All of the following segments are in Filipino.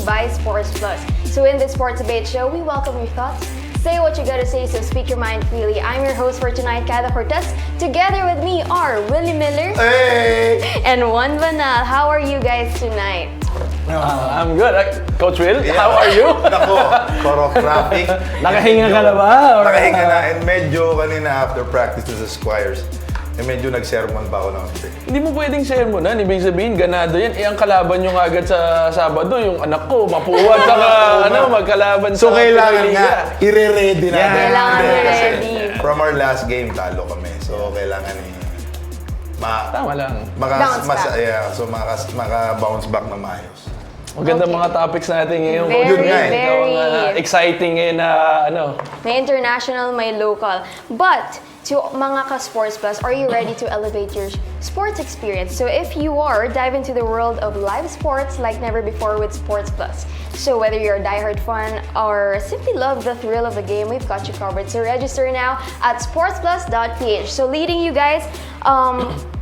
by Sports Plus. So in this sports debate show, we welcome your thoughts. Say what you gotta say, so speak your mind freely. I'm your host for tonight, Kada Cortez. Together with me are Willie Miller and Juan Banal. How are you guys tonight? I'm good. Coach Will, how are you? Nako, korok traffic. Nakahinga ka na ba? Nakahinga na. And medyo kanina after practice sa Squires, medyo nag-sermon pa ako ng konti. Hindi mo pwedeng sermonan. Ibig sabihin, ganado yan. Eh, ang kalaban nyo agad sa Sabado, yung anak ko, mapuwat saka magkalaban so, sa kailangan nga, i-ready natin. Kailangan i-ready. From our last game, talo kami. So, kailangan tama lang. maka-bounce back na maayos. Maganda mga topics natin ngayon. Very exciting ngayon na May international, may local. But, to mga ka-Sports Plus, are you ready to elevate your sports experience? So if you are, dive into the world of live sports like never before with Sports Plus. So whether you're a diehard fan or simply love the thrill of the game, we've got you covered. So register now at sportsplus.ph. So leading you guys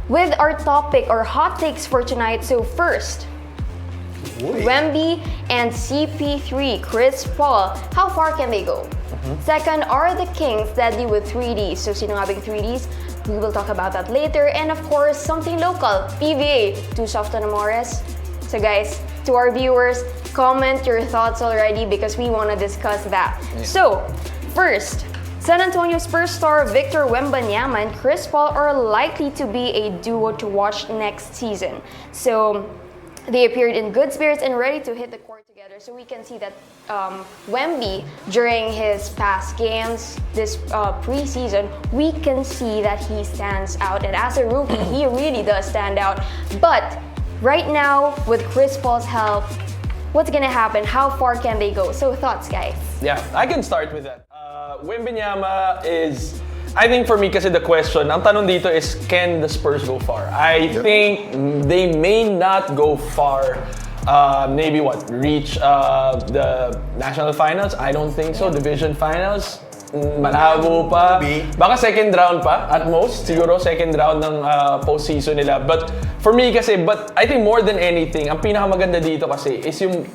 with our topic or hot takes for tonight. So first, Wemby and CP3, Chris Paul, how far can they go? Second, are the Kings deadly with 3Ds? So sino nga big 3Ds? We will talk about that later. And of course, something local, PBA, too soft on Amores. So guys, to our viewers, comment your thoughts already because we want to discuss that. Yeah. So, first, San Antonio Spurs star Victor Wembanyama and Chris Paul are likely to be a duo to watch next season. So, they appeared in good spirits and ready to hit the court together. So we can see that Wemby, during his past games, this preseason, we can see that he stands out. And as a rookie, he really does stand out. But right now, with Chris Paul's help, what's gonna happen? How far can they go? So thoughts, guys? Yeah, I can start with that. Wembanyama is... I think for me kasi the question, ang tanong dito is, can the Spurs go far? I think they may not go far. Maybe reach the national finals? I don't think so. Division finals? Malabo pa. Baka second round pa at most. Siguro second round ng postseason nila. But for me kasi, I think more than anything, ang pinakamaganda dito kasi is yung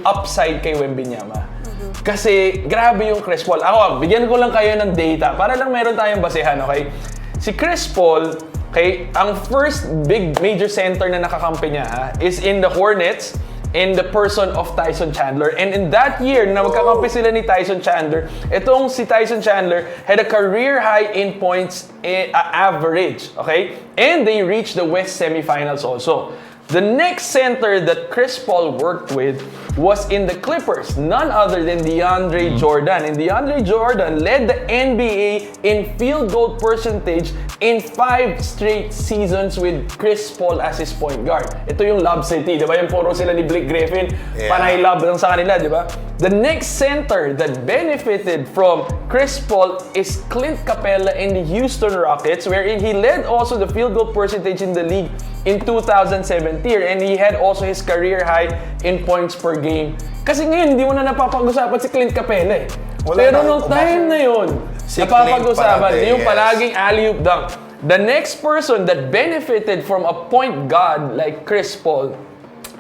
upside kay Wembanyama. Kasi grabe yung Chris Paul. Ako, bigyan ko lang kayo ng data para lang meron tayong basehan, okay? Si Chris Paul, okay, ang first big major center na nakakampi niya is in the Hornets in the person of Tyson Chandler. And in that year na magkakampi sila ni Tyson Chandler, itong si Tyson Chandler had a career high in points average, okay? And they reached the West semifinals also. The next center that Chris Paul worked with was in the Clippers, none other than DeAndre Jordan. And DeAndre Jordan led the NBA in field goal percentage in 5 straight seasons with Chris Paul as his point guard. Ito yung Lob City, di ba? Yung puro sila ni Blake Griffin, panay love lang sa kanila, di ba? The next center that benefited from Chris Paul is Clint Capella in the Houston Rockets, wherein he led also the field goal percentage in the league in 2017, and he had also his career high in points per game. Kasi ngayon, hindi mo na napapag-usapan si Clint Capella eh. Pero nung time na yun, napapag-usapan yung palaging alley-oop dunk. The next person that benefited from a point guard like Chris Paul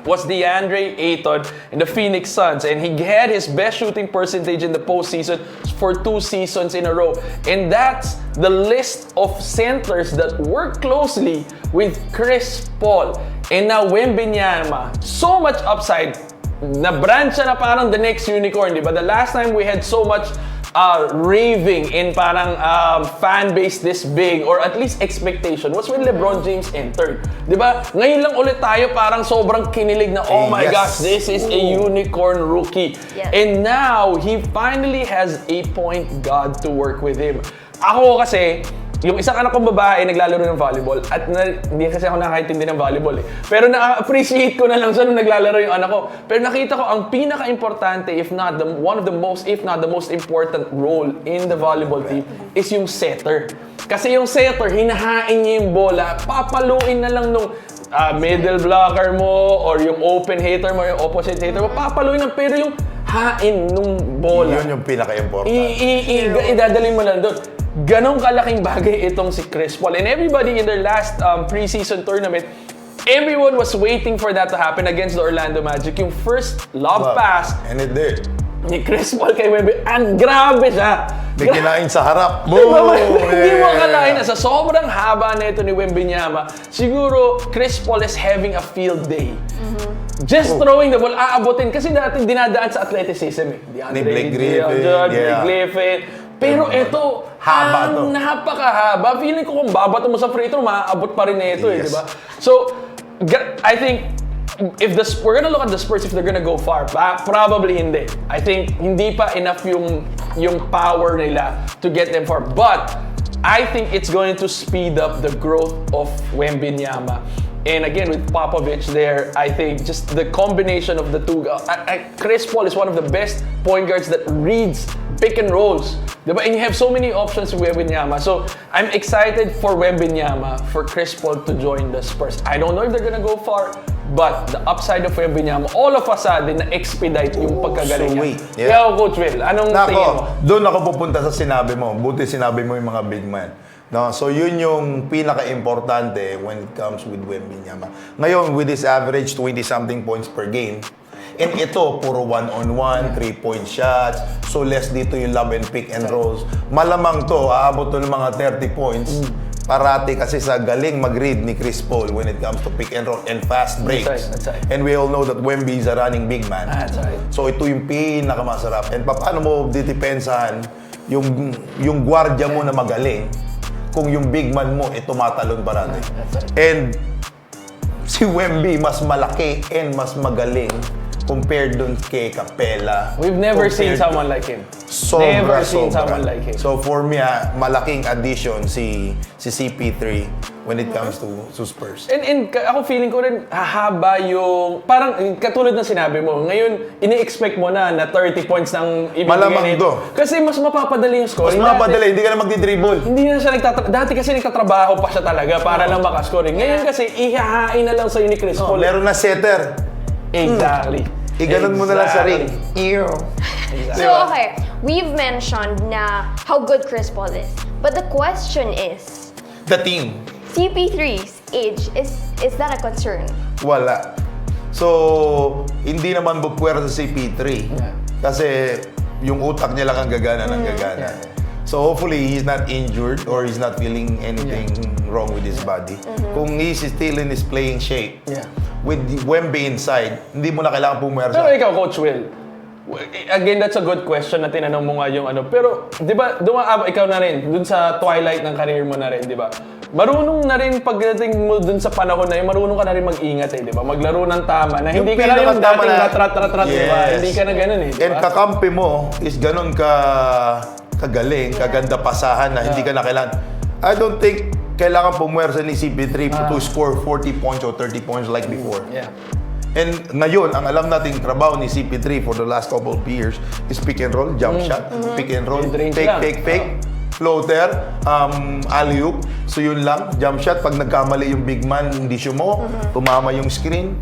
was DeAndre Ayton in the Phoenix Suns, and he had his best shooting percentage in the postseason for 2 seasons in a row. And that's the list of centers that work closely with Chris Paul. And now Wembanyama, so much upside, na brand siya na parang the next unicorn, di ba? The last time we had so much raving in parang fan base this big or at least expectation was when LeBron James entered. Diba? Ngayon lang ulit tayo parang sobrang kinilig na oh my gosh, this is a unicorn rookie. Yes. And now, he finally has a point guard to work with him. Ako kasi, yung isang anak kong babae naglalaro ng volleyball at hindi kasi ako nakakaintindi ng volleyball eh. Pero na-appreciate ko na lang siya nung naglalaro yung anak ko. Pero nakita ko ang pinaka-importante if not the most important role in the volleyball team is yung setter. Kasi yung setter, hinahain niya yung bola, papaluin na lang nung middle blocker mo or yung open hater mo, yung opposite hater mo, papaluin na pero yung hain nung bola. Yun yung pinaka-importante. Idadalhin mo lang doon. Ganong kalaking bagay itong si Chris Paul. And everybody in their last preseason tournament everyone was waiting for that to happen against the Orlando Magic. Yung first lob pass And it did. ni Chris Paul kay Wemby, ang grabe siya. May kinain sa harap. Diba, Boom! hindi mo akalain na sa sobrang haba na ito ni Wembanyama, siguro Chris Paul is having a field day. Just throwing the ball, aabotin. Kasi dati dinadaan sa athleticism eh. Ni Blake Griffin, Blake Griffin. Pero ito, haba to. napakahaba. Feeling ko kung babato mo sa free throw, maaabot pa rin na ito eh, Yes. di ba? So, I think, if we're gonna look at the Spurs, if they're gonna go far, probably hindi. I think hindi pa enough yung power nila to get them far. But I think it's going to speed up the growth of Wembanyama. And again, with Popovich there, I think just the combination of the two guys. Chris Paul is one of the best point guards that reads pick and rolls. Diba? And you have so many options with Wembanyama. So I'm excited for Wembanyama, for Chris Paul to join the Spurs. I don't know if they're gonna go far, but the upside of Wembanyama, all of a sudden, na-expedite yung pagkagaling niya. sweet. Yeah. Kaya, Coach Will, anong tingin mo? Doon ako pupunta sa sinabi mo. Buti sinabi mo yung mga big man. No, so yun yung pinaka-importante when it comes with Wembanyama. Ngayon, with his average 20-something points per game, and ito, puro one-on-one, 3-point shots, so less dito yung love and pick and rolls. Malamang to, aabot to ng mga 30 points. Parati kasi sa galing mag-read ni Chris Paul when it comes to pick and roll and fast breaks. That's right. And we all know that Wemby is a running big man. That's right. So ito yung pinakamasarap. And paano mo didepensahan yung gwardiya mo na magaling kung yung big man mo tumatalon parati. And si Wemby mas malaki and mas magaling compared dun kay Capella. We've never seen someone like him. Never seen someone like him. So for me, malaking addition si CP3 when it comes to Spurs. And ako feeling ko rin, hahaba yung, parang katulad ng sinabi mo, ngayon, ini-expect mo na 30 points ng ibibigay Malamang nito. to. Kasi mas mapapadali yung Mas scoring. mapadali, hindi ka na magdi-dribble. Hindi na siya dati kasi nagtatrabaho pa siya talaga para lang makascoring. Ngayon kasi, ihahain na lang sa'yo ni Chris Paul. Meron na setter. Exactly. Iganon mo na lang sa ring. Ew. So, okay, we've mentioned na how good Chris Paul is. But the question is, The team. CP3's age, is that a concern? Wala. So, hindi naman bupwersa sa CP3. Kasi yung utak niya lang ang gagana ng gagana. So, hopefully, he's not injured or he's not feeling anything wrong with his body. Kung he's still in his playing shape, with Wemby inside, hindi mo na kailangan pumwersa. Pero ikaw, Coach Will, again, that's a good question na tinanong mo nga yung ano. Pero, di ba, ikaw na rin, dun sa twilight ng career mo na rin, di ba? Marunong na rin pagdating mo dun sa panahon na yun, marunong ka na rin mag-ingat di ba? Maglaro ng tama na hindi ka na yung dating natrat-rat, di ba? Hindi ka na ganun di ba? And kakampi mo is ganun kagaling, kaganda pasahan na hindi ka na kailangan. I don't think kailangan pumwersa ni CP3 to score 40 points or 30 points like before. Yeah. And ngayon, ang alam nating trabaho ni CP3 for the last couple of years is pick and roll, jump shot, pick and roll, Mid-range lang. fake, floater, alley-oop. So yun lang, jump shot. Pag nagkamali yung big man, hindi siya mo, tumama yung screen.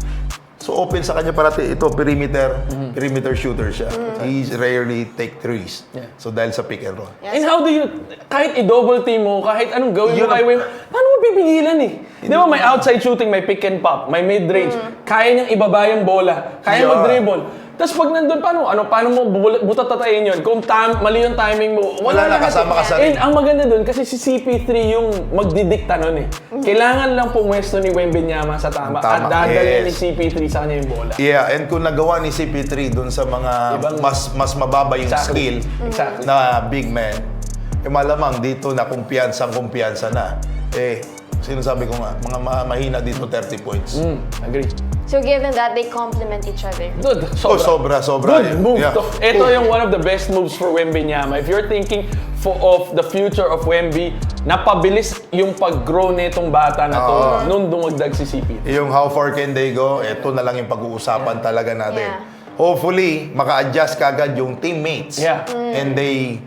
So open sa kanya parati ito, perimeter shooter siya. He rarely take threes. So dahil sa pick and roll. And how do you, kahit i-double team mo, kahit anong gawin mo kay Wemby, paano mo pipigilan eh? Di ba may outside shooting, may pick and pop, may mid-range, kaya niyang ibaba yung bola, kaya mag-dribble. Tapos pag nandun, paano mo butatatayin yun? Kung mali yung timing mo, Wala na, kasama ka sa ring. And ang maganda dun, kasi si CP3 yung magdidikta nun eh. Kailangan lang pumwesto ni Wembanyama sa tama at dadalhin ni CP3 sa kanya yung bola. Yeah, and kung nagawa ni CP3 dun sa mga mas mababa yung skill na big man, malamang dito na kumpiyansa na. Sinasabi ko nga, mga mahina dito 30 points. Agree. So given that they complement each other. Good. Sobra. Good move. Yeah. Ito yung one of the best moves for Wembanyama. If you're thinking of the future of Wemby, napabilis yung pag-grow nitong bata na to nung dumagdag si CP. Yung how far can they go, ito na lang yung pag-uusapan talaga natin. Yeah. Hopefully, maka-adjust kagad yung teammates. Yeah. And they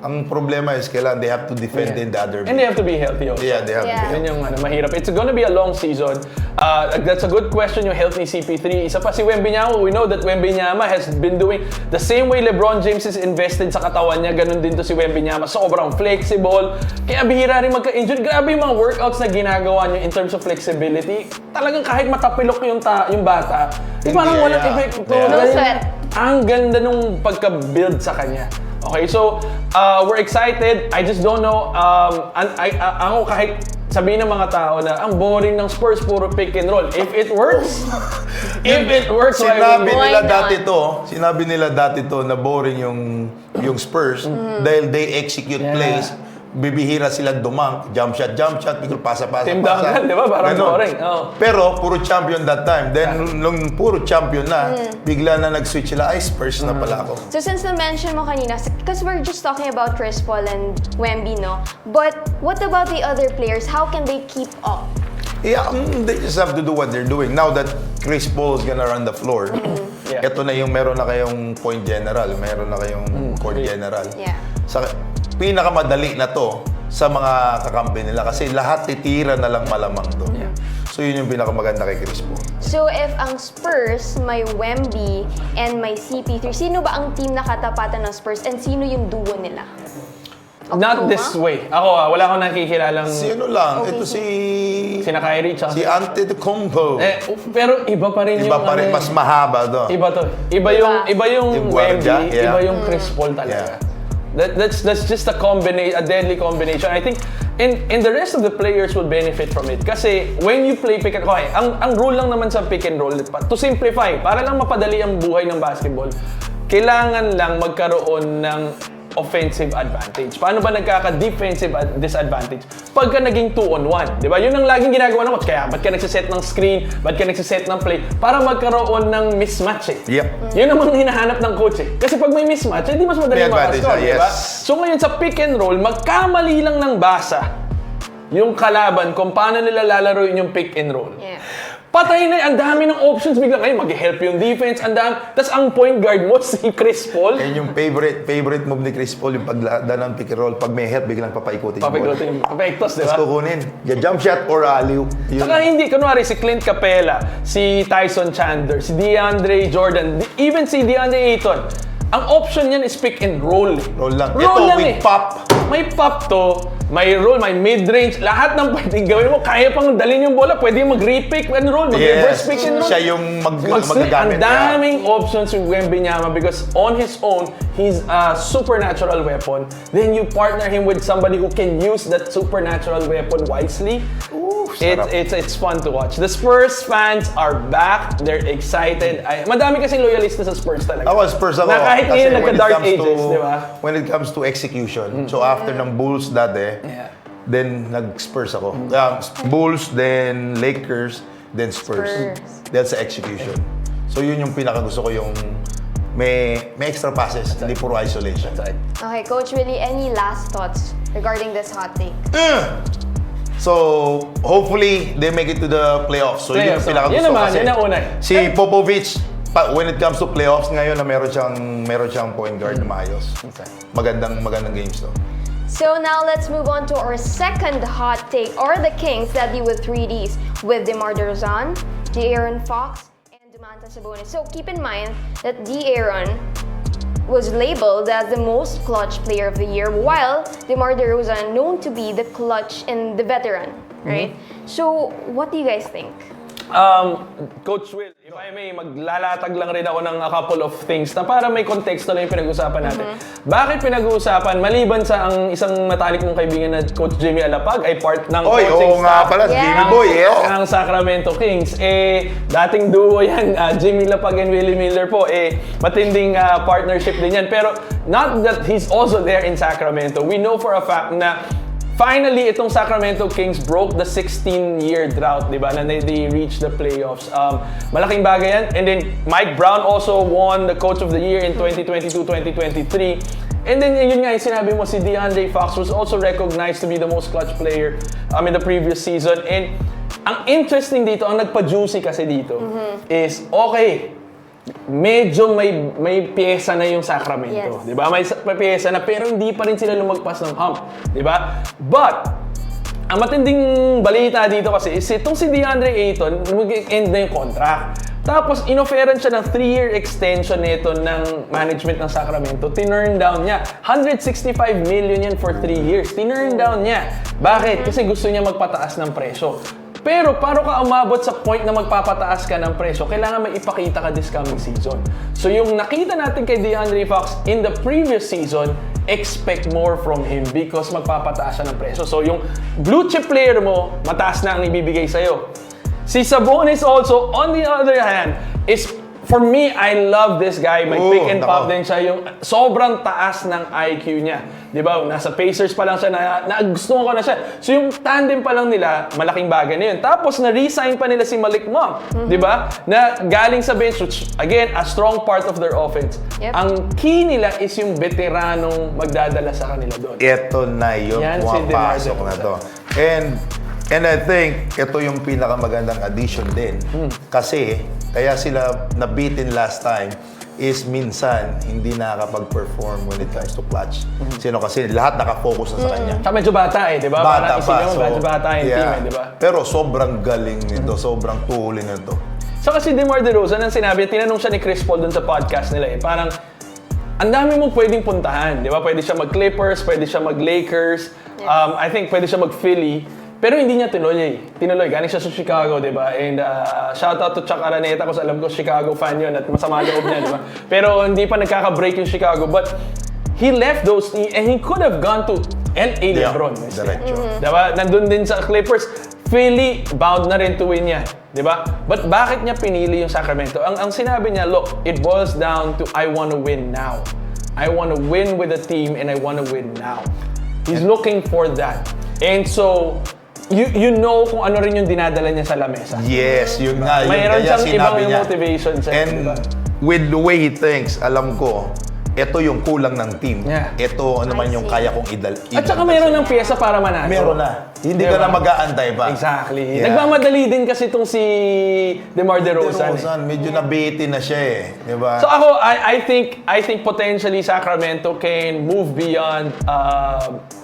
Ang problema is kailangan they have to defend in the other And they have to be healthy also. Yeah, they have Yeah. to be. Yun yung mahirap. It's gonna be a long season. That's a good question, yung health ni CP3. Isa pa si Wembanyama. We know that Wembanyama has been doing the same way LeBron James is invested sa katawan niya. Ganun din to si Wembanyama. Sobrang flexible. Kaya bihira rin magka-injury. Grabe yung mga workouts na ginagawa niyo in terms of flexibility. Talagang kahit matapilok yung bata, parang Hindi, walang yeah. effect. Yeah. No sweat. Ang ganda nung pagka-build sa kanya. Okay, so we're excited. I just don't know. Ako kahit sabihin ng mga tao na ang boring ng Spurs, puro pick and roll. If it works, why Sinabi Why nila not? sinabi nila dati to na boring yung Spurs dahil they execute Yeah. plays. Bibihira silang dumang, jump shot, bigla pasa. Tim Duncan, di ba? Parang Ganon. boring. Oh. Pero puro champion that time. Then nung puro champion na, bigla na nag-switch sila, ay Spurs na pala ako. So since na-mention mo kanina, because we're just talking about Chris Paul and Wemby, no? But what about the other players? How can they keep up? Yeah, they just have to do what they're doing. Now that Chris Paul is gonna run the floor, Yeah. ito na yung meron na kayong point general, meron na kayong court general. Yeah. Sa pinakamadali na to sa mga kakampi nila kasi lahat titira na lang malamang to. Yeah. So yun yung pinakamaganda kay Chris Paul. So if ang Spurs, may Wemby, and may CP3, sino ba ang team na katapatan ng Spurs and sino yung duo nila? Not this way. Ako, wala akong nakikilalang Si ano lang, Okay, ito si sina Kyrie tsaka si Antetokounmpo. pero iba pa rin Iba yung pa rin, ano, mas mahaba to. Iba to. Iba yung Yung Wemby, guardia, yeah. iba yung Chris Paul talaga. Yeah. That's just a deadly combination. I think and the rest of the players will benefit from it. Kasi when you play pick and roll, ang rule lang naman sa pick and roll, to simplify, para lang mapadali ang buhay ng basketball, kailangan lang magkaroon ng offensive advantage. Paano ba nagkaka-defensive disadvantage? Pagka naging 2-on-1, di ba? Yun ang laging ginagawa ng coach. Kaya, ba't ka nagsiset ng screen? Ba't ka nagsiset ng play? Para magkaroon ng mismatch eh. Yep. Yun ang hinahanap ng coach eh. Kasi pag may mismatch, hindi mas madali May advantage makascore, na, di ba? yes. So ngayon sa pick and roll, magkamali lang ng basa yung kalaban kung paano nila lalaroin yung pick and roll. Yeah. Patay na, ang dami ng options bigla ngayon, mag-help yung defense, ang dami. Tapos ang point guard mo, si Chris Paul. Yan yung favorite move ni Chris Paul, yung paglada ng pick and roll. Pag may help, biglang papaikutin yung ball. Papigotin yung perfectos, di Tapos ba? kukunin. Yeah, jump shot or alley-oop. Yun. Saka hindi, kunwari si Clint Capela, si Tyson Chandler, si DeAndre Jordan, even si DeAndre Ayton, ang option niyan is pick and roll. Roll lang. Roll Ito, lang with eh. pop. May pop to, may roll, may mid-range, lahat ng pwedeng gawin mo, kaya pang dalhin yung bola, pwede yung mag-re-pick and roll, mag-reverse pick and roll. Siya yung Ang magagamit. daming options yung Wembanyama because on his own, he's a supernatural weapon. Then you partner him with somebody who can use that supernatural weapon wisely. sarap. It's fun to watch. The Spurs fans are back. They're excited. Madami kasing loyalista sa Spurs talaga. Ako, Spurs ako. Na kahit Kasi ngayon when it nagka-dark comes ages, to- di ba? When it comes to execution, so after ng Bulls dati, Yeah. then nag-Spurs ako. Bulls, then Lakers, then Spurs. Spurs. Dahil sa execution. So yun yung pinakagusto ko, yung may extra passes, hindi puro isolation. That's right. Okay, Coach Willie, any last thoughts regarding this hot take? So, hopefully, they make it to the playoffs. So, yun yung Playoffs, pinakagusto yun naman, kasi. yun ang una. Si Popovich, when it comes to playoffs, ngayon na meron siyang point guard na maayos. Magandang games to. So now let's move on to our second hot take, or the Kings that deal with 3Ds with DeMar DeRozan, De'Aaron Fox, and Domantas Sabonis. So keep in mind that De'Aaron was labeled as the most clutch player of the year, while DeMar DeRozan known to be the clutch and the veteran, right? So what do you guys think? Coach Will, if I may, maglalatag lang rin ako ng a couple of things na para may konteksto lang yung pinag-uusapan natin. Bakit pinag-uusapan, maliban sa ang isang matalik mong kaibigan na Coach Jimmy Alapag ay part ng Oy, coaching oo nga staff pala, Yes. Jimmy Boy, ng Sacramento Kings. Dating duo yan, Jimmy Lapag and Willie Miller po. Matinding partnership din yan. Pero not that he's also there in Sacramento. We know for a fact na finally, itong Sacramento Kings broke the 16-year drought, di ba? Na they reached the playoffs. Malaking bagay yan. And then, Mike Brown also won the Coach of the Year in 2022-2023. And then, yun nga yung sinabi mo, si DeAndre Fox was also recognized to be the most clutch player in the previous season. And ang interesting dito, ang nagpa-juicy kasi dito is, okay, medyo may piyesa na yung Sacramento, Yes. 'di ba? May piyesa na pero hindi pa rin sila lumagpas ng hump, 'di ba? But ang matinding balita dito kasi is itong si DeAndre Ayton, mag-end na yung contract. Tapos, inofferan siya ng 3-year extension nito ng management ng Sacramento. Tinurn down niya. 165 million yan for 3 years. Tinurn down niya. Bakit? Kasi gusto niya magpataas ng presyo. Pero, para ka umabot sa point na magpapataas ka ng presyo, kailangan may ipakita ka this coming season. So, yung nakita natin kay DeAndre Fox in the previous season, expect more from him because magpapataas siya ng presyo. So, yung blue chip player mo, mataas na ang ibibigay sa'yo. Si Sabonis also, on the other hand, is, for me, I love this guy. May pick and pop din siya. Yung sobrang taas ng IQ niya. Di ba? Nasa Pacers pa lang siya, nagustuhan ko na siya. So yung tandem pa lang nila, malaking bagay na yun. Tapos na-resign pa nila si Malik Monk. Di ba? Na galing sa bench, which, again, a strong part of their offense. Yep. Ang key nila is yung veteranong magdadala sa kanila doon. Ito na yung Yan si pumapasok DeMar na to. And I think, ito yung pinakamagandang addition din. Kasi, kaya sila nabitin last time is minsan hindi nakakapag-perform when it comes to clutch. Sino kasi lahat nakafocus na sa kanya. Tsaka medyo bata eh, di ba? Bata Parang pa. isipin mo, medyo bata yung team eh, di ba? Pero sobrang galing nito, sobrang tuhuli nito. So kasi DeMar DeRozan, ang sinabi, tinanong siya ni Chris Paul dun sa podcast nila eh, parang ang dami mong pwedeng puntahan, di ba? Pwede siya mag-Clippers, pwede siya mag-Lakers, I think pwede siya mag-Philly. Pero hindi niya tinuloy. Galing siya sa Chicago, di ba? And shout out to Chuck Araneta kasi alam ko Chicago fan yun at masama loob niya, di ba? Pero hindi pa nagkaka-break yung Chicago. But he left those and he could have gone to LA LeBron. Diretso. Diba? Nandun din sa Clippers. Philly, bound na rin to win niya. Diba? But bakit niya pinili yung Sacramento? Ang sinabi niya, look, it boils down to I want to win now. I want to win with the team and I want to win now. He's looking for that. And so, you know kung ano rin yung dinadala niya sa lamesa. Yes, yun nga. Mayroon Kaya siyang sinabi ibang niya. motivation siya. And diba? with the way he thinks, alam ko, ito yung kulang ng team. Yeah. Ito ano man I yung see. kaya kong At saka mayroon ng pyesa para manalo. Meron na. Hindi ka Diba? na mag-aantay pa. Exactly. Yeah. Nagmamadali din kasi itong si DeMar DeRozan. Medyo nabitin na siya eh. Diba? So ako, I think potentially Sacramento can move beyond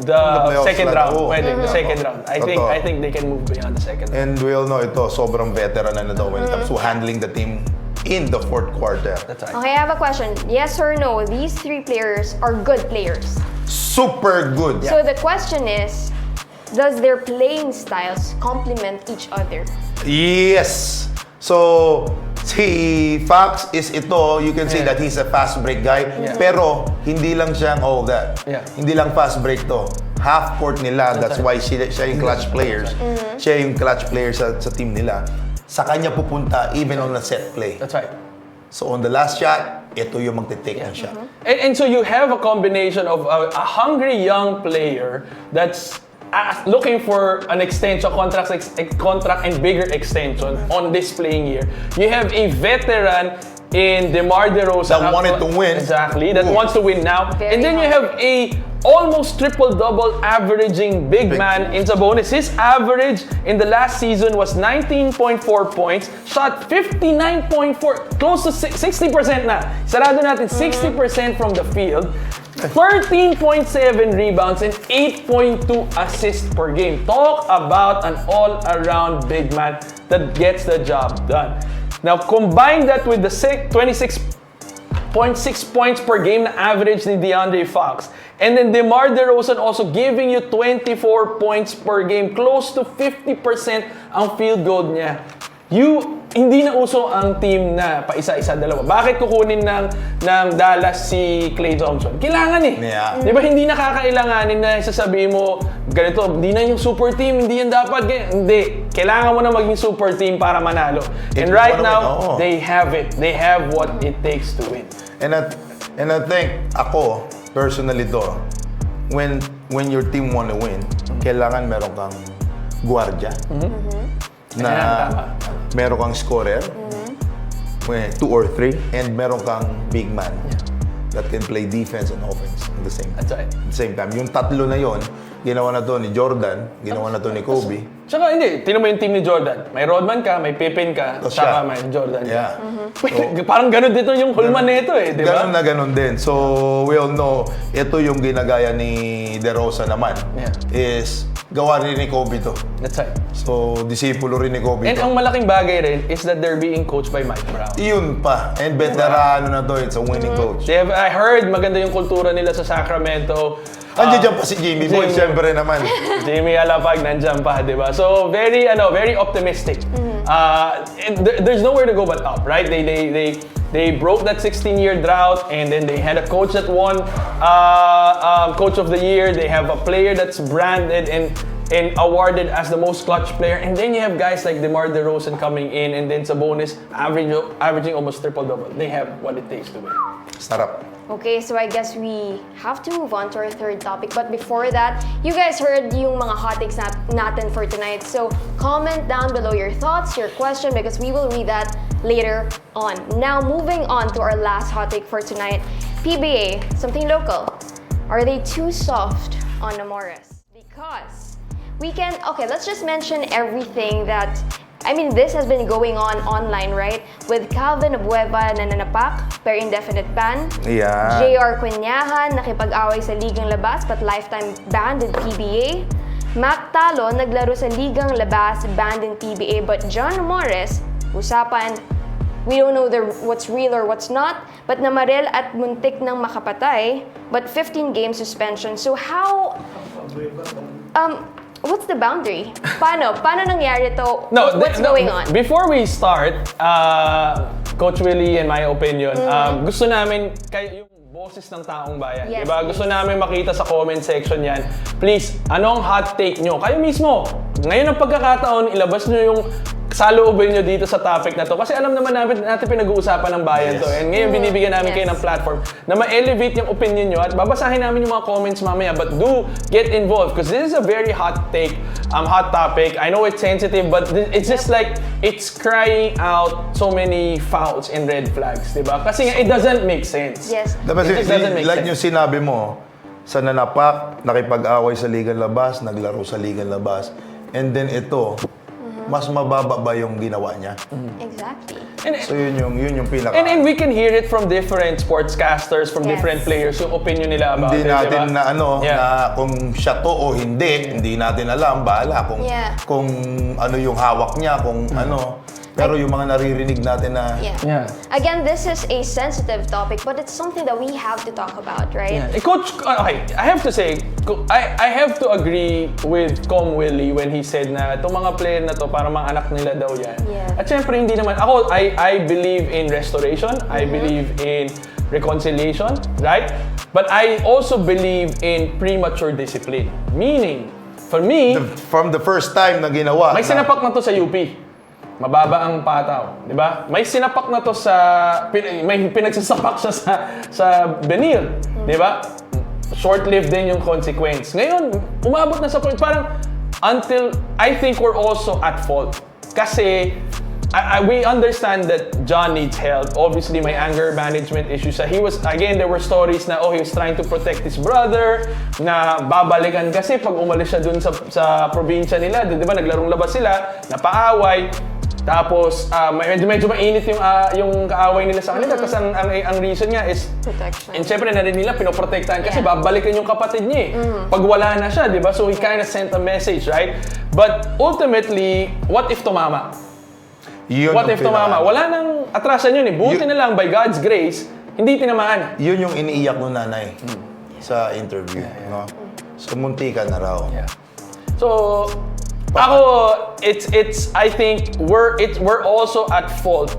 the playoffs second na round. to. Pwede, the second round. I Totoo. think they can move beyond the second round. And we all know ito, sobrang veteran na daw when it comes to handling the team in the fourth quarter. That's right. Okay, I have a question. Yes or no, these three players are good players. Super good. So the question is, does their playing styles complement each other? Yes. So, si Fox is ito, you can say Yeah. that he's a fast break guy. Yeah. Pero, hindi lang siyang all that. Yeah. Hindi lang fast break to. Half court nila, that's why siya yung clutch players. Siya yung clutch player sa team nila. Sa kanya pupunta even on a set play. That's right. So, on the last shot, ito yung magte-take ng shot. And so you have a combination of a hungry young player that's looking for an extension, contract and bigger extension on this playing year. You have a veteran in DeMar DeRozan That wanted to win. Exactly, that Ooh. wants to win now. Very And then you have a almost triple-double averaging big man in Sabonis. His average in the last season was 19.4 points, shot 59.4, close to 60% na. Sarado natin, 60% from the field. 13.7 rebounds and 8.2 assists per game. Talk about an all-around big man that gets the job done. Now, combine that with the 26.6 points per game na average ni DeAndre Fox. And then DeMar DeRozan also giving you 24 points per game. Close to 50% ang field goal niya. Hindi na uso ang team na pa-isa-isa, dalawa. Bakit kukunin ng Dallas si Klay Thompson? Kailangan eh. Yeah. Di ba hindi nakakailanganin na sasabihin mo, ganito, hindi na yung super team, hindi yan dapat. Hindi. Kailangan mo na maging super team para manalo. And right now, they have it. They have what it takes to win. And I think, ako, personally to, when your team wanna win, kailangan meron kang gwardiya. Na meron kang scorer, 2 or 3, and meron kang big man. that can play defense and offense at the same time. That's right. At the same time. Yung tatlo na yon, ginawa na to ni Jordan, ginawa na to ni Kobe. Tsaka hindi, tinan mo yung team ni Jordan. May Rodman ka, may Pippen ka, Tapos tsaka siya. may Jordan. Yeah. Parang ganun dito yung hulman nito eh, di ba? Ganun na ganun din. So, we all know, ito yung ginagaya ni DeRozan naman. Yeah. Is, gawa rin ni Kobe to. That's right. So, disipulo rin ni Kobe And to. ang malaking bagay rin is that they're being coached by Mike Brown. Yun pa. And veterano na to, it's a winning coach. I heard maganda yung kultura nila sa Sacramento. Andiyan dyan pa si Jimmy Boy, Jimmy. siyempre naman. Jimmy Alapag nandiyan pa, di ba? So very optimistic. There's nowhere to go but up, right? They broke that 16-year drought, and then they had a coach that won Coach of the Year. They have a player that's branded and awarded as the most clutch player, and then you have guys like DeMar DeRozan coming in, and then Sabonis averaging almost triple-double. They have what it takes to win. Sarap. Okay, so I guess we have to move on to our third topic. But before that, you guys heard yung mga hot takes natin for tonight. So comment down below your thoughts, your question, because we will read that later on. Now, moving on to our last hot take for tonight. PBA, something local. Are they too soft on Amores? Because we can, okay, let's just mention everything that, I mean, this has been going on online, right? With Calvin Abueva na nanapak, per indefinite ban. Yeah. JR Cunyahan, nakipag-away sa Ligang Labas but lifetime banned in PBA. Mac Talo, naglaro sa Ligang Labas, banned in PBA. But John Morris, usapan, we don't know what's real or what's not, but namarel at muntik ng makapatay, but 15-game suspension. So how, what's the boundary? Paano nangyari to? What's going on? Before we start, Coach Willie, in my opinion, gusto namin yung boses ng taong bayan. Yes, diba? Gusto namin makita sa comment section yan. Please, anong hot take nyo? Kayo mismo, ngayon ang pagkakataon, ilabas nyo yung saloobin nyo dito sa topic na to. Kasi alam naman natin pinag-uusapan ng bayan to. And ngayon binibigyan namin kayo ng platform na ma-elevate yung opinion nyo at babasahin namin yung mga comments mamaya. But do get involved because this is a very hot take, hot topic. I know it's sensitive, but it's just like, it's crying out so many fouls and red flags, diba? Kasi nga, it doesn't make sense. Yes. Diba, It just doesn't make like sense. yung sinabi mo, sa nanapak, nakipag-away sa Ligang Labas, naglaro sa Ligang Labas, and then ito, mas mababa ba yung ginawa niya? Exactly. So yun yung pinaka... And we can hear it from different sportscasters, from Yes. different players, yung opinion nila about Hindi it, natin diba? na kung siya to o hindi natin alam, bahala kung ano yung hawak niya, kung ano. Pero yung mga naririnig natin na... Yeah. Again, this is a sensitive topic, but it's something that we have to talk about, right? Yeah. Coach, okay, I have to say, I have to agree with Com Willie when he said na itong mga player na to, parang mga anak nila daw yan. Yeah. At syempre, hindi naman, ako, I believe in restoration, I believe in reconciliation, right? But I also believe in premature discipline. Meaning, for me, From the first time na ginawa... may sinapak na to sa UP. Mababa ang pataw, di ba? May sinapak na to may pinagsasapak siya sa Benil, di ba? Short-lived din yung consequence. Ngayon, umabot na sa point, parang until, I think we're also at fault. Kasi, we understand that John needs help. Obviously, may anger management issues. He was, again, there were stories na, he was trying to protect his brother, na babalikan kasi pag umalis siya dun sa probinsya nila, di ba, naglarong labas sila, napaaway. Tapos, medyo mainit yung kaaway nila sa kanila kasi ang reason nga is Protection. and syempre na rin nila pinoprotektahan kasi babalikan yung kapatid niya pag wala na siya, di ba? So he kind of sent a message, right? But ultimately, what if tumama? What if tumama? Wala nang atrasan yun eh. Buti na lang, by God's grace, hindi tinamaan. Yun yung iniiyak ng nanay sa interview. No? So, munti ka na raw. Yeah. So, ako, it's I think we're also at fault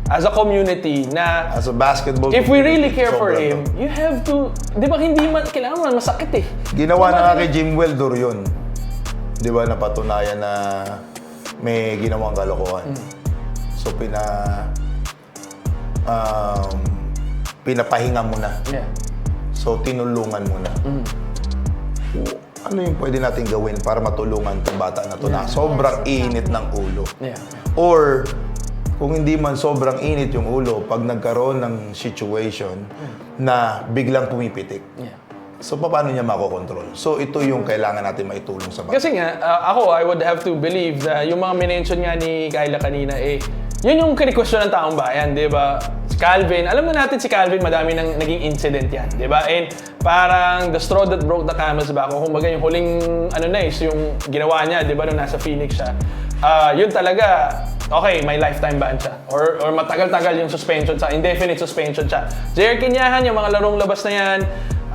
as a community na As a basketball if we really community, care for sobra him, to. you have to, di ba hindi man, kailangan man masakit eh. Ginawa Diba, na nga kay Jim Weldor yun. Di ba, napatunayan na may ginawang kalokohan. So, pinapahinga mo na. Yeah. So, tinulungan mo na. Ano yung pwede natin gawin para matulungan itong bata na to na sobrang init ng ulo? Yeah. Or, kung hindi man sobrang init yung ulo, pag nagkaroon ng situation na biglang pumipitik. Yeah. So, paano niya makokontrol? So, ito yung kailangan natin maitulong sa bata. Kasi nga, I would have to believe na yung mga minention nga ni Kyla kanina, yun yung kini-question ng taong bayan, di ba? Si Calvin, alam na natin si Calvin, madami nang naging incident yan, di ba? And parang the straw that broke the camel's back, o kumbaga yung huling, yung ginawa niya, di ba, nung nasa Phoenix siya, yun talaga, okay, may lifetime ban siya. Or matagal-tagal yung suspension sa indefinite suspension siya. Jair Kinyahan, yung mga larong labas na yan,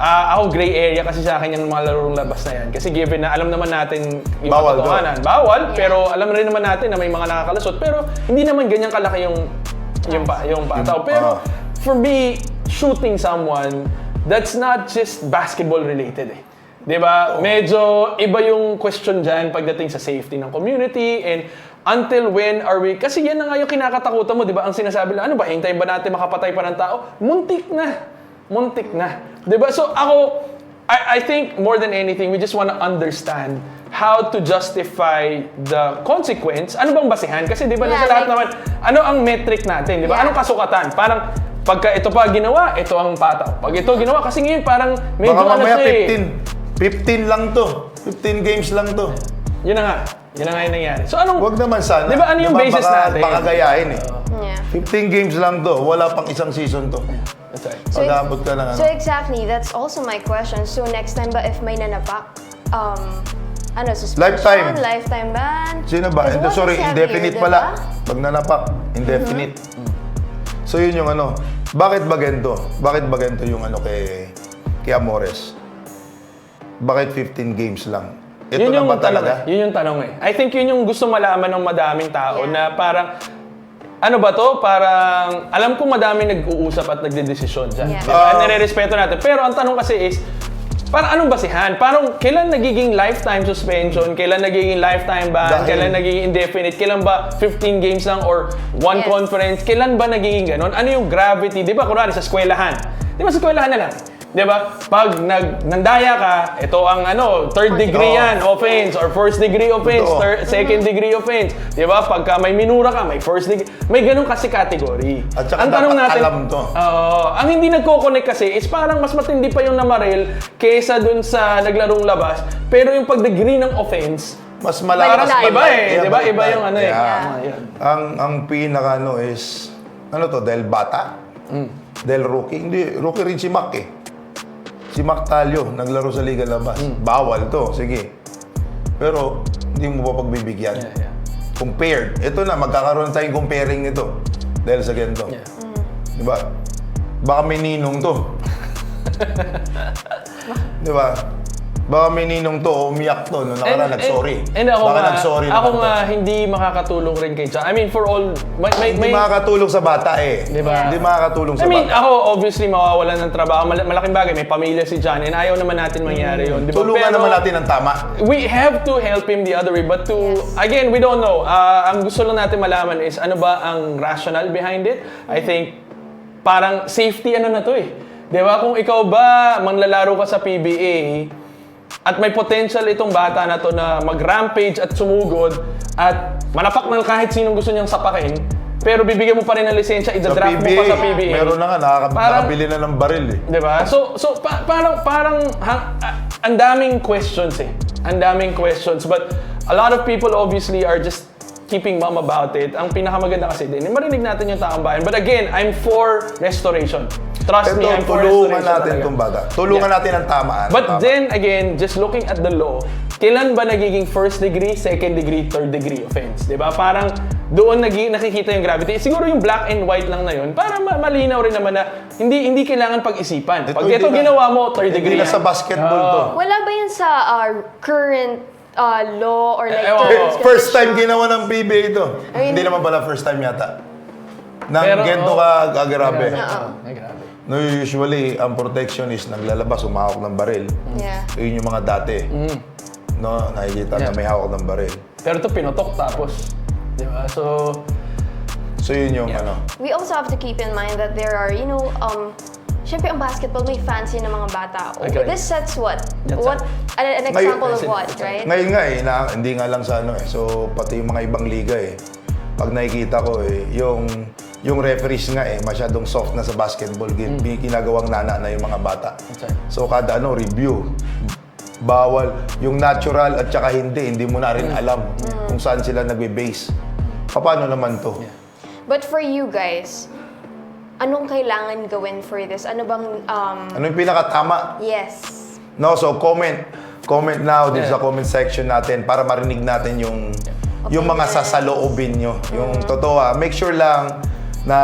ako gray area kasi sa akin yung mga larong labas na yan. Kasi given na alam naman natin yung Bawal katotohanan. Bawal, pero alam rin naman natin na may mga nakakalasot. Pero hindi naman ganyan kalaki yung pataw. Pero for me, shooting someone, that's not just basketball related eh. 'Di ba? Medyo iba yung question dyan pagdating sa safety ng community and until when are we... Kasi yan na nga yung kinakatakutan mo, 'di ba? Ang sinasabi lang, ano ba, hintayin ba natin makapatay pa ng tao? Muntik na. 'Di ba? So ako, I think more than anything, we just want to understand how to justify the consequence. Ano bang basihan? Kasi 'di ba sa lahat naman, ano ang metric natin, 'di ba? Anong kasukatan? Parang pagka ito pa ginawa, ito ang pataw. Pag ito ginawa, kasi ngayon parang medyo baka mamaya 15 lang to. 15 games lang to. Yun na nga yung nangyari. So anong... Wag naman sana. Di ba ano yung basis natin? Baka gayahin eh. Yeah. 15 games lang to. Wala pang isang season to. That's right. So, Pag-abot ka ng so exactly, that's also my question. So next time ba if may nanapak, suspension, lifetime ban? Sino ba? Because what Sorry, is that indefinite here, pala. diba? Pag nanapak, indefinite. So yun yung ano. Bakit ba ganito? Bakit ba ganito yung kay Amores? Bakit 15 games lang? Ito Yun na yung ba talaga? Yun yung tanong eh. I think yun yung gusto malaman ng madaming tao Yeah. na parang, ano ba to? Parang, alam ko madaming nag-uusap at nagdedesisyon dyan. Yeah. Diba? Nire-respeto natin. Pero ang tanong kasi is, parang anong basihan? Parang kailan nagiging lifetime suspension? Kailan nagiging lifetime ban? Kailan nagiging indefinite? Kailan ba 15 games lang or one Yes. conference? Kailan ba nagiging ganon? Ano yung gravity? Di ba, kunwari sa eskwelahan. Di ba sa eskwelahan na lang? Di ba? Pag nandaya ka, ito ang third degree yan, offense, or first degree offense, second degree offense. Di ba? Pagka may minura ka, may first degree. May ganun kasi category. At saka ang tanong dapat natin, alam to. ang hindi nagko-connect kasi is parang mas matindi pa yung namaril kesa dun sa naglarong labas. Pero yung pag-degree ng offense, Mas malakas. parang iba eh. Di ba? Iba yung Yeah. yun. Ang pinaka is, dahil bata? Dahil rookie? Hindi, rookie rin si Mac eh. Si Mac Talio, naglaro sa Liga Labas. Bawal to, sige. Pero, hindi mo pa pagbibigyan. Yeah. Compared. Ito na, magkakaroon tayong comparing nito. Dahil sa ganito. Yeah. Di ba? Baka may ninong to. Di ba? Baka may ninong to, umiyak to, nung nakaraan nag-sorry. And ako Baka nga, nag-sorry ako naman nga to. hindi makakatulong rin kay John. I mean, for all, Hindi makakatulong sa bata eh. Di ba? Hindi makakatulong sa I mean, bata. ako obviously mawawalan ng trabaho. Malaking bagay, may pamilya si John and ayaw naman natin mangyari yun. Di ba? Tulungan naman natin ang tama. We have to help him the other way. But again, we don't know. Ang gusto lang natin malaman is ano ba ang rationale behind it. I think parang safety na to eh. Di ba? Kung ikaw ba manlalaro ka sa PBA, at may potential itong bata na to na mag-rampage at sumugod at manapak ng kahit sinong gusto niyang sapakin, pero bibigyan mo pa rin ng lisensya, i-draft mo pa sa PBA. Meron na nga, nakakabili na ng baril eh. Diba? So parang ang daming questions eh. Ang daming questions. But a lot of people obviously are just keeping mum about it. Ang pinakamaganda kasi din, marinig natin yung taong bayan. But again, I'm for restoration. Trust me, I'm for restoration. Tulungan natin itong bata. Tulungan natin ang tamaan. But then again, just looking at the law, kailan ba nagiging first degree, second degree, third degree offense? Diba? Parang doon nakikita yung gravity. Siguro yung black and white lang na yun, para malinaw rin naman na hindi kailangan pag-isipan. Pag ito ginawa mo, third degree Hindi na sa basketball to. Wala ba yan sa current law or like First time ginawa ng PBA ito. I mean, Hindi naman pala first time yata. Nang Pero, gento ka grabe. Ay, grabe. No, usually, ang protection is naglalabas, umahawak ng baril. Yeah. Yun yung mga dati. No, nakikita na may hawak ng baril. Pero ito pinotok tapos. Diba? So yun yung We also have to keep in mind that there are, syempre ang basketball may fancy ng mga bata. Agree. This sets what? That's What? An example of what, right? Ngayon nga hindi nga lang sa So pati yung mga ibang liga pag nakikita ko yung referees nga masyadong soft na sa basketball game. Ginagawang nana na yung mga bata. right. So kada review, bawal yung natural at saka hindi mo na rin alam kung saan sila nagbe-base. Paano naman to? Yeah. But for you guys, anong kailangan gawin for this? Ano bang, Ano yung pinakatama? yes. No, so comment now din Yeah. sa comment section natin para marinig natin yung mga sasaloobin nyo. Yung totoo make sure lang na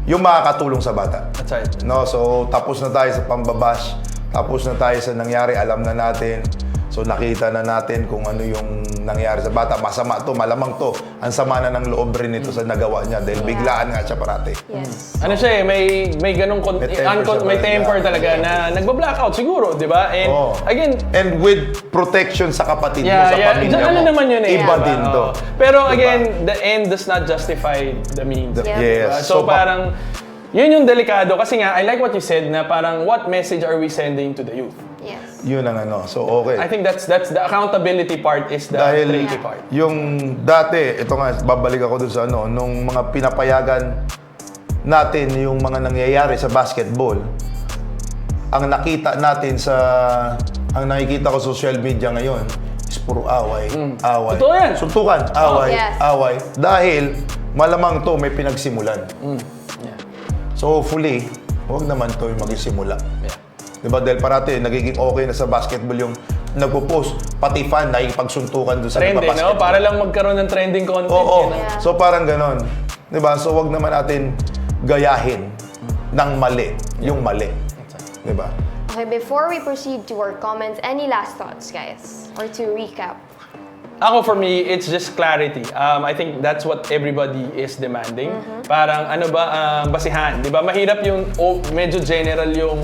yung makakatulong sa bata. That's right. No, so tapos na tayo sa pambabash, tapos na tayo sa nangyari, alam na natin. So nakita na natin kung ano yung nangyari sa bata. Masama to, malamang to. Ang sama na ng loob rin ito sa nagawa niya dahil biglaan nga siya parati. Yes. Ano siya may ganung May temper siya may talaga. temper talaga na nagba-blackout siguro, 'di ba? And again, And with protection sa kapatid mo, yeah, sa yeah. pamilya Ano mo. naman yun Iba diba? din to. Pero Diba? again, the end does not justify the means. Yeah. Yes. So parang yun yung delikado kasi nga I like what you said na parang what message are we sending to the youth? Yes. Yun ang so okay. I think that's the accountability part is the Dahil tricky part. yung dati, ito nga, babalik ako dun sa nung mga pinapayagan natin yung mga nangyayari sa basketball, ang nakita natin ang nakikita ko sa social media ngayon is puro away. Totoo yan. Suntukan, away, yes. away. Dahil malamang to may pinagsimulan. Yeah. So hopefully, huwag naman to yung magsisimula. Yeah. Diba? Dahil parati, nagiging okay na sa basketball yung nagpo-post, pati fan, nakikipagsuntukan doon sa Trending, nagpa-basketball. no? Para lang magkaroon ng trending content. Oo. Yun, no? Yeah. So parang ganon. Diba? So wag naman natin gayahin ng mali, yung mali. Diba? Okay, before we proceed to our comments, any last thoughts, guys? Or to recap? Ako, for me, it's just clarity. I think that's what everybody is demanding. Parang ano ba, basihan. Di ba? Mahirap yung medyo general yung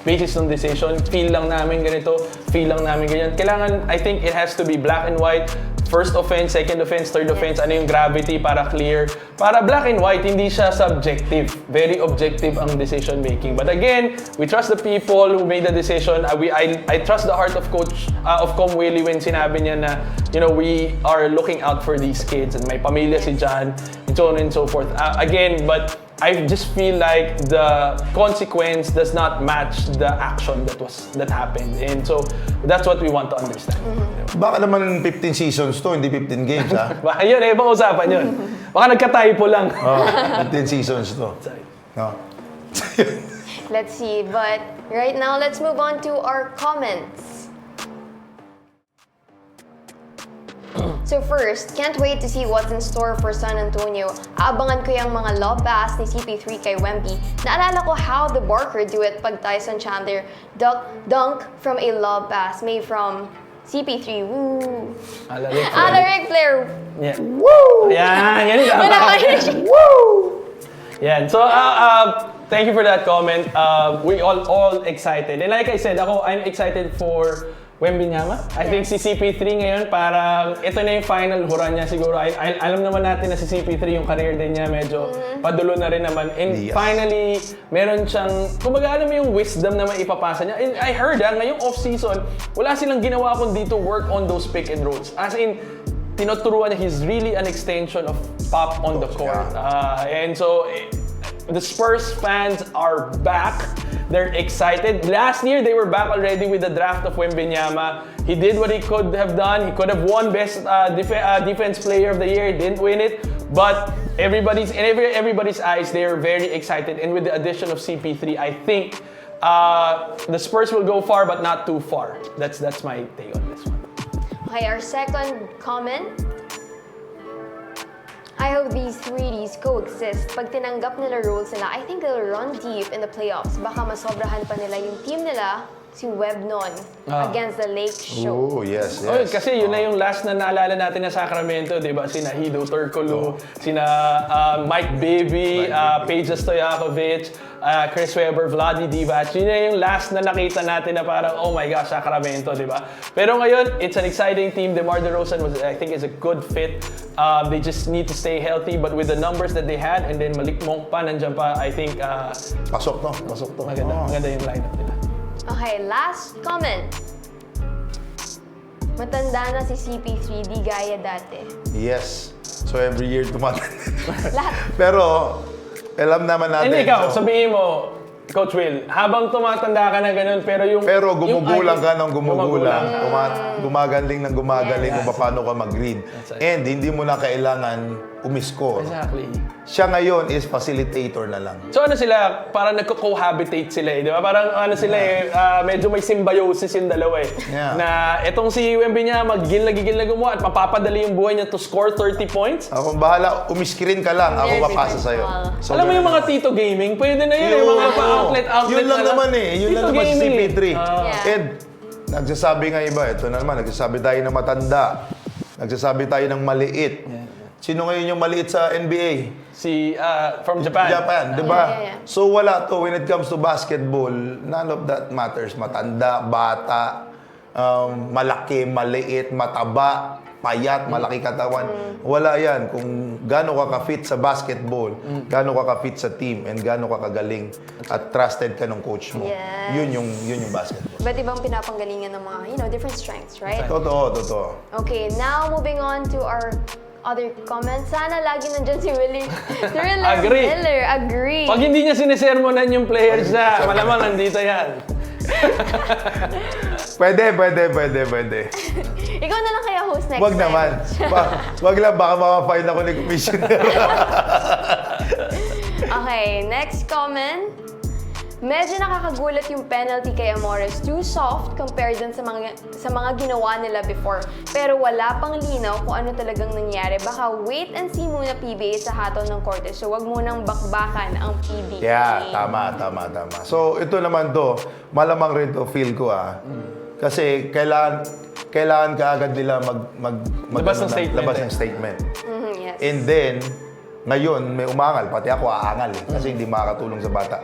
basis ng decision. Feel lang namin ganito, feel lang namin ganyan. Kailangan, I think it has to be black and white. First offense, second offense, third offense, ano yung gravity para clear. Para black and white, hindi siya subjective. Very objective ang decision making. But again, we trust the people who made the decision. I trust the heart of Coach of Com Willie when sinabi niya na, we are looking out for these kids and may pamilya si Jan and so on and so forth. Again, but I just feel like the consequence does not match the action that happened. And so that's what we want to understand. Baka naman 15 seasons to, hindi 15 games ha. Baka yun, ibang usapan yun. Baka nagka-typo lang. 15 seasons to. No? Let's see. But right now, let's move on to our comments. So first, can't wait to see what's in store for San Antonio. Aabangan ko yung mga lob pass ni CP3 kay Wemby. Naalala ko how the Barker do it pag Tyson Chandler dunk from a lob pass made from CP3. Woo! Ric Flair. Yeah. Woo! Yan yung Woo! Yan. So, thank you for that comment. We all excited. And like I said, I'm excited for Wembenyama. I think si CP3 ngayon, parang ito na yung final hura niya siguro. Alam naman natin na si CP3 yung career din niya medyo padulo na rin naman. And finally, meron siyang, kumbaga alam mo yung wisdom na may ipapasa niya. And I heard ngayong off-season, wala silang ginawa kundi to work on those pick and rolls. As in, tinuturuan niya, he's really an extension of Pop on the court. And so, the Spurs fans are back. They're excited. Last year, they were back already with the draft of Wembenyama. He did what he could have done. He could have won Best Defense Player of the Year. Didn't win it. But everybody's eyes, they're very excited. And with the addition of CP3, I think the Spurs will go far, but not too far. That's my take on this one. Okay, our second comment. I hope these 3Ds coexist. Pag tinanggap nila roles nila, I think they'll run deep in the playoffs. Baka masobrahan pa nila yung team nila, si Web noon, against the Lake Show. Oh, yes. Oh, kasi yun na yung last na naalala natin na Sacramento, di ba? Sina Hido Turkoglu, sina Mike Bibby, Peja Stojakovic, Chris Webber, Vladi Divac. Yun na yung last na nakita natin na parang, oh my gosh, Sacramento, di ba? Pero ngayon, it's an exciting team. DeMar DeRozan I think, is a good fit. They just need to stay healthy, but with the numbers that they had, and then Malik Monk pa, nandiyan pa, I think, Pasok to. maganda yung lineup nila. Okay, last comment. Matanda na si CP3, di gaya dati. Yes. So every year tumatanda. Lahat. Pero alam naman natin. Hindi ikaw, so, sabihin mo, Coach Will, habang tumatanda ka na ganun, pero pero gumugulang ka ng gumugulang, ka. gumagaling ng gumagaling Yes. kung paano ka mag-read. right. And hindi mo na kailangan umiscore. Exactly. Siya ngayon is facilitator na lang. So ano sila, parang nagko-cohabitate sila eh, di ba? Parang ano sila medyo may symbiosis yung dalawa eh. Yeah. Na etong si Wembanyama, gigil na gumawa at mapapadali yung buhay niya to score 30 points. Ako bahala, umiskrin ka lang, ako Very papasa different sa'yo. call. So, Alam mo yung ganun. mga Tito Gaming, pwede na yun, yung mga pa-outlet Yun lang na naman eh. Yun Tito lang naman si Gaming eh. CP3. Yeah. And nagsasabi nga iba, ito na naman, nagsasabi tayo ng matanda. Nagsasabi tayo ng maliit. Sino ngayon yung maliit sa NBA? Si, from Japan. Japan, di ba? Yeah. So wala to when it comes to basketball, none of that matters. Matanda, bata, malaki, maliit, mataba, payat, malaki katawan. Wala yan. Kung gaano ka ka-fit sa basketball, gaano ka ka-fit sa team, and gaano ka kagaling at trusted ka ng coach mo. Yes. Yun yung basketball. Ba't ibang pinapanggalingan ng mga, different strengths, right? Totoo. Okay, now moving on to our other comments. Sana lagi nandyan si Willie Thriller Agree. Miller. Agree. Pag hindi niya sinesermonan yung players na, malamang nandito yan. Pwede. Ikaw na lang kaya host next Wag time. naman. Wag lang, baka maka-fine ako ni Commissioner. Okay, next comment. Medyo nakakagulat yung penalty kay Amores. Too soft compared dun sa mga ginawa nila before. Pero wala pang linaw kung ano talagang nangyari. Baka wait and see muna PBA sa hatol ng korte. So wag munang bakbakan ang PBA. Yeah, tama. So, ito naman to, malamang rin to feel ko Kasi kailangan ka agad nila Labas ng statement labas eh. ng statement. Yes. And then, ngayon, may umangal. Pati ako aangal kasi hindi makakatulong sa bata.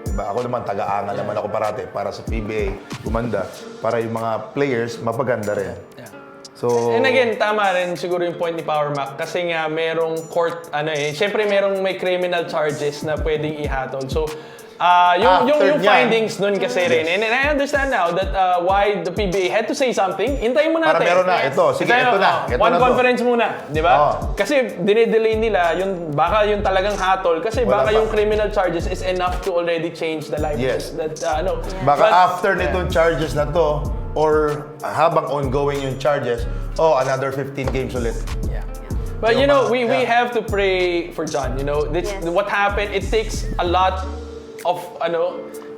Diba? Ako naman, taga-angal naman ako parate para sa PBA, gumanda, para yung mga players mapaganda rin. Yeah. So, And again, tama rin siguro yung point ni Power Mac kasi nga merong court, syempre may criminal charges na pwedeng ihatol. So, yung After niyan, findings nun kasi rin. And I understand now that why the PBA had to say something. Hintayin mo natin. para meron na. Yes. Ito, sige, ito na. Ito One na to. conference muna, di ba? Oo. Kasi dinidelay nila, baka yung talagang hatol. Kasi Wala baka pa. yung criminal charges is enough to already change the life. Yes. Baka But- after nitong charges na to, or habang ongoing yung charges, another 15 games ulit. Yeah. But we Yeah. have to pray for John. This, Yes. what happened, it takes a lot of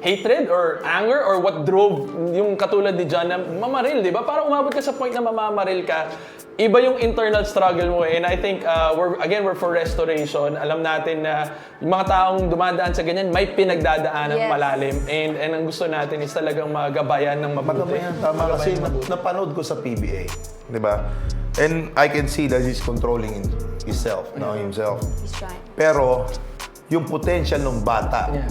hatred or anger or what drove yung katulad ni John na mamaril, di ba? Para umabot ka sa point na mamamaril ka, iba yung internal struggle mo and I think we're for restoration. Alam natin na yung mga taong dumadaan sa ganyan may pinagdadaanan Yes. malalim and ang gusto natin is talagang magabayan ng mabuti. Magabayan, tama. Kasi Magabayan ng mabuti. napanood ko sa PBA. Di ba? And I can see that he's controlling himself. He's trying. Pero, yung potential ng bata, Yeah.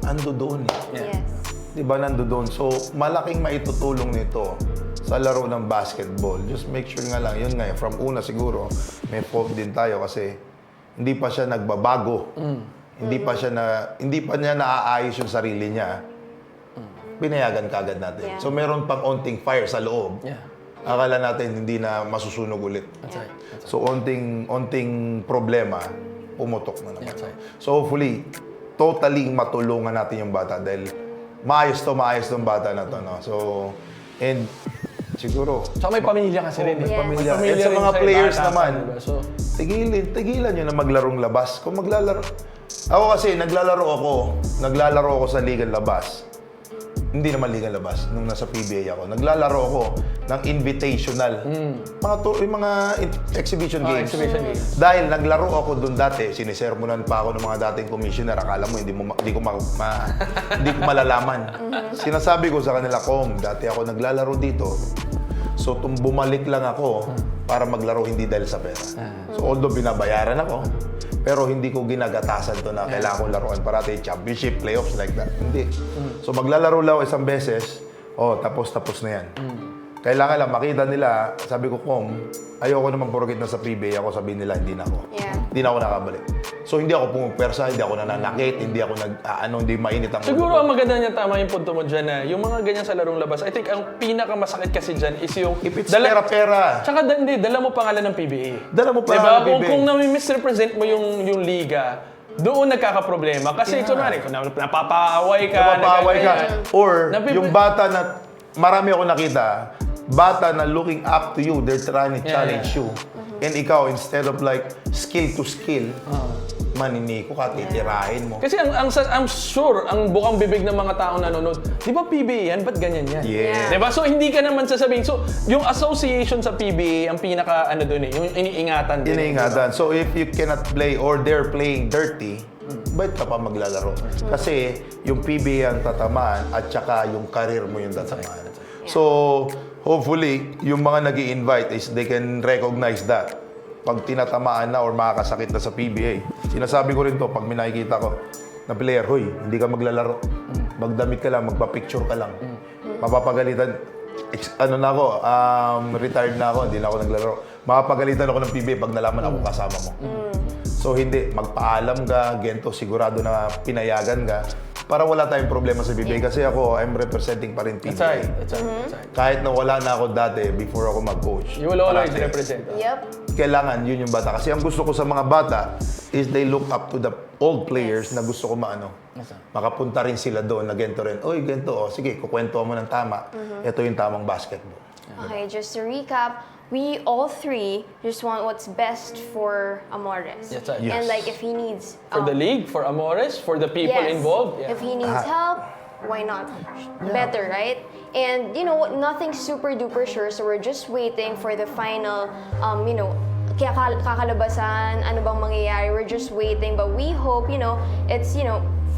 ando doon. Yeah. Yes. Di ba nando doon? So, malaking maitutulong nito sa laro ng basketball. Just make sure nga lang, yun nga, from una siguro, may fault din tayo kasi hindi pa siya nagbabago. Hindi pa niya naaayos yung sarili niya. Pinayagan kagad natin. Yeah. So, meron pang onting fire sa loob. Yeah. Akala natin hindi na masusunog ulit. That's right. So, onting problema, pumutok na naman. That's right. So, hopefully, totally matulungan natin yung bata dahil maayos tong bata na to, no? So, and siguro, Tsaka may pamilya kasi rin. Yes. pamilya. May And sa rin mga sa players bata, naman, diba? So, tigilan nyo na maglarong labas. Kung maglalaro, ako kasi naglalaro ako sa ligang labas. Hindi naman ligang labas, nung nasa PBA ako. Naglalaro ako ng invitational. Yung mga exhibition games. exhibition games. Dahil naglaro ako doon dati, sinisermonan pa ako ng mga dating commissioner. Akala mo, hindi ko malalaman. Sinasabi ko sa kanila, dati ako naglalaro dito. So, bumalik lang ako para maglaro hindi dahil sa pera. So, although binabayaran ako, pero hindi ko ginagatasan to na kailangan kong laruan parati, championship, playoffs, like that. Hindi. So, maglalaro lang ako isang beses, tapos na yan. Kailangan lang makita nila, sabi ko, ayoko naman porket na sa PBA ako, sabihin nila, hindi na ako. Yeah. Hindi na ako nakabalik. So hindi ako pumupersa, hindi ako nananakit, hindi ako hindi mainit ang ulo Siguro ko. ang maganda niya, tama yung punto mo dyan na yung mga ganyan sa larong labas, I think ang pinakamasakit kasi dyan is yung... If it's pera-pera. Tsaka hindi, dala mo pangalan ng PBA. Dala mo Diba? pangalan ng PBA. Kung nami-misrepresent mo yung liga, doon nagkakaproblema. Kasi ito na rin, kung napapaaway ka, Napapaaway ka. Or Napipi- yung bata na, marami ako nakita, bata na looking up to you, they're trying to challenge you. And ikaw, instead of like skill to skill, maniniko ka, titirahin mo. Kasi I'm sure, ang bukang bibig ng mga taong nanonood, di ba PBA yan? Ba't ganyan yan? Yeah. Di ba? So, hindi ka naman sasabihin. So, yung association sa PBA, ang pinaka, doon yung iniingatan din. Iniingatan. So if you cannot play or they're playing dirty, ba't ka pa maglalaro? Kasi yung PBA ang tatamaan at saka yung career mo yung tatamaan. So, hopefully, yung mga nag invite is they can recognize that. Pag tinatamaan na or makakasakit na sa PBA. Sinasabi ko rin to, pag may nakikita ko na player, hoy, hindi ka maglalaro. Magdamit ka lang, magpa-picture ka lang. Mapapagalitan. Retired na ako, hindi na ako naglalaro. Mapapagalitan ako ng PBA pag nalaman ako kasama mo. So hindi, magpaalam ka, gento, sigurado na pinayagan ka. Para wala tayong problema sa PBA. Kasi ako, I'm representing pa rin PBA. That's right. That's right. Kahit na wala na ako dati before ako mag-coach. You will always Parate. represent. Yep. Kailangan yun yung bata. Kasi ang gusto ko sa mga bata is they look up to the old players na gusto ko makapunta rin sila doon na gento rin. Oy, gento, sige, kukwento mo ng tama. Ito yung tamang basketball. Okay, just to recap, we all three just want what's best for Amores. That's right. Yes. And like if he needs For the league, for Amores, for the people yes, involved. Yeah. if he needs help, why not? Better, right? And you know what, nothing super duper sure, so we're just waiting for the final kakalabasan, ano bang mangyayari. We're just waiting, but we hope, it's,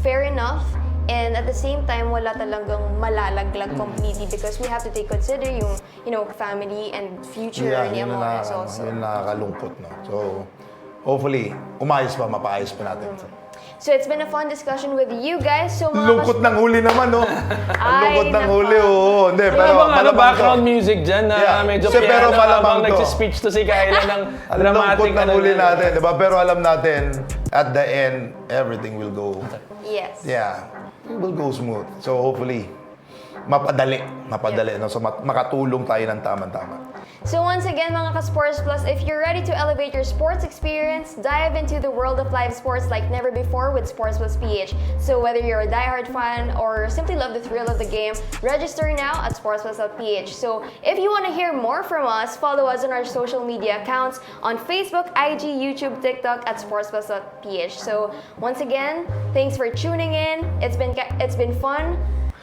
fair enough. And at the same time, wala talagang malalaglag completely because we have to take consider yung, family and future ni yun Amores also. Yun nakakalungkot, no? So, hopefully, mapaayos pa natin. So it's been a fun discussion with you guys. So mga Lungkot ng huli naman, no? Ang Ay, lungkot ng nako. huli, oo. Hindi, Wala pero bang malamang background to. music dyan na Yeah. medyo So, pero piano malamang habang to. nagsispeech to si Kyla ng Ang dramatic lungkot ng huli na. natin, di ba? Pero alam natin, at the end, everything will go, Yes. it will go smooth. So hopefully, mapadali, no? So makatulong tayo ng tama-tama. So once again, mga ka-Sports Plus, if you're ready to elevate your sports experience, dive into the world of live sports like never before with Sports Plus PH. So whether you're a diehard fan or simply love the thrill of the game, register now at sportsplus.ph. So if you want to hear more from us, follow us on our social media accounts on Facebook, IG, YouTube, TikTok at sportsplus.ph. So once again, thanks for tuning in. It's been fun.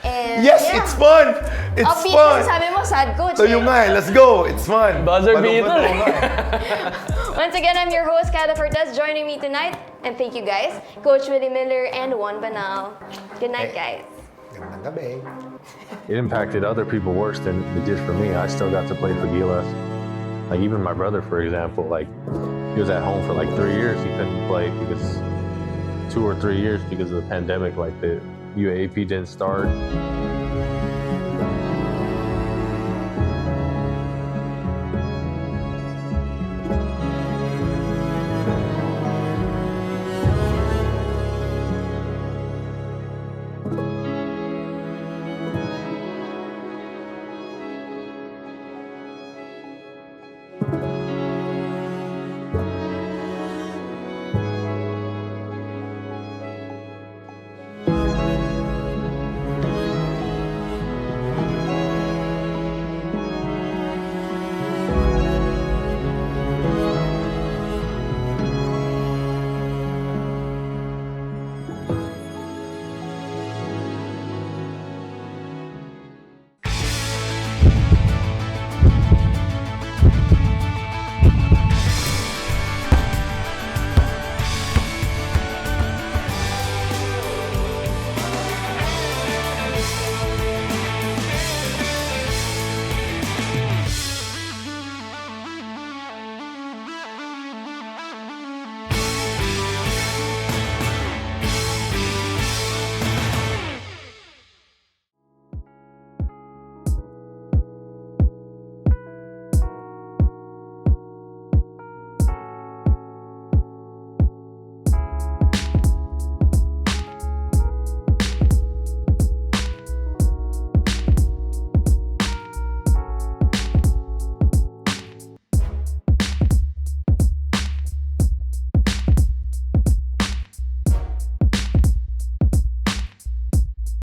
And Yes, yeah. it's fun! It's Upbeat fun! kasi sabi mo, sad coach. So yung nga, let's go! It's fun! Buzzer Malungkot beater. ako nga eh. Once again, I'm your host, Kada Cortez, joining me tonight. And thank you guys, Coach Willie Miller and Juan Banal. Good night, guys. Gandang gabi. It impacted other people worse than it did for me. I still got to play for Gilas. Like even my brother, for example, like he was at home for like 3 years. He couldn't play because 2 or 3 years because of the pandemic. Like the UAAP didn't start.